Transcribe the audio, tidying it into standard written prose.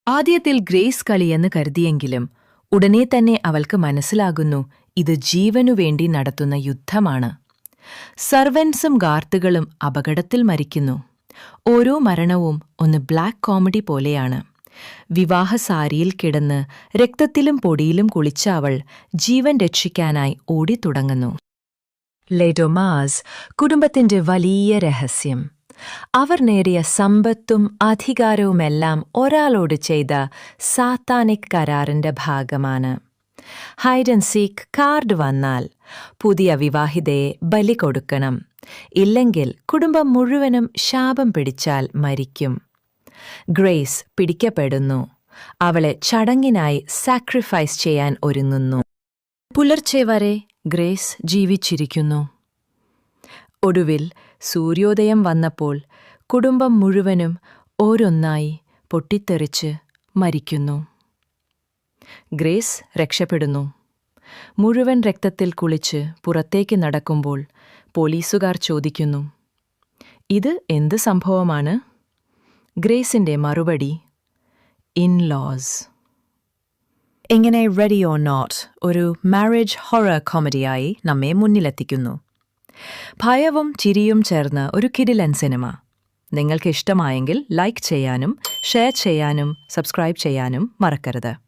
ആദ്യത്തിൽ ഗ്രേസ് കളിയെന്ന് കരുതിയെങ്കിലും ഉടനെ തന്നെ അവൾക്ക് മനസ്സിലാകുന്നു ഇത് ജീവനുവേണ്ടി നടത്തുന്ന യുദ്ധമാണ്. സർവൻസും ഗാർഡുകളും അപകടത്തിൽ മരിക്കുന്നു. ഓരോ മരണവും ഒന്ന് ബ്ലാക്ക് കോമഡി പോലെയാണ്. വിവാഹസാരിയിൽ കിടന്ന് രക്തത്തിലും പൊടിയിലും കുളിച്ച അവൾ ജീവൻ രക്ഷിക്കാനായി ഓടിത്തുടങ്ങുന്നു. ലെഡോമാസ് കുടുംബത്തിന്റെ വലിയ രഹസ്യം. അവർ നേടിയ സമ്പത്തും അധികാരവുമെല്ലാം ഒരാളോട് ചെയ്ത സാത്താനിക് കരാറിന്റെ ഭാഗമാണ്. ഹൈഡ് ആൻഡ് സീക്ക് കാർഡ് വന്നാൽ പുതിയ വിവാഹിതയെ ബലി കൊടുക്കണം. ഇല്ലെങ്കിൽ കുടുംബം മുഴുവനും ശാപം പിടിച്ചാൽ മരിക്കും. ഗ്രേസ് പിടിക്കപ്പെടുന്നു. അവളെ ചടങ്ങിനായി സാക്രിഫൈസ് ചെയ്യാൻ ഒരുങ്ങുന്നു. പുലർച്ചെ വരെ ഗ്രേസ് ജീവിച്ചിരിക്കുന്നു. ഒടുവിൽ സൂര്യോദയം വന്നപ്പോൾ കുടുംബം മുഴുവനും ഓരോന്നായി പൊട്ടിത്തെറിച്ച് മരിക്കുന്നു. ഗ്രേസ് രക്ഷപ്പെടുന്നു. മുഴുവൻ രക്തത്തിൽ കുളിച്ച് പുറത്തേക്ക് നടക്കുമ്പോൾ പോലീസുകാർ ചോദിക്കുന്നു, ഇത് എന്ത് സംഭവമാണ്? ഗ്രേസിന്റെ മറുപടി, ഇൻ-ലോസ്. ഇങ്ങനെ റെഡി ഓർ നോട്ട് ഒരു മാരേജ് ഹൊറർ കോമഡിയായി നമ്മെ മുന്നിലെത്തിക്കുന്നു. ഭയവും ചിരിയും ചേർന്ന ഒരു കിടിലൻ സിനിമ. നിങ്ങൾക്ക് ഇഷ്ടമായെങ്കിൽ ലൈക്ക് ചെയ്യാനും ഷെയർ ചെയ്യാനും സബ്സ്ക്രൈബ് ചെയ്യാനും മറക്കരുത്.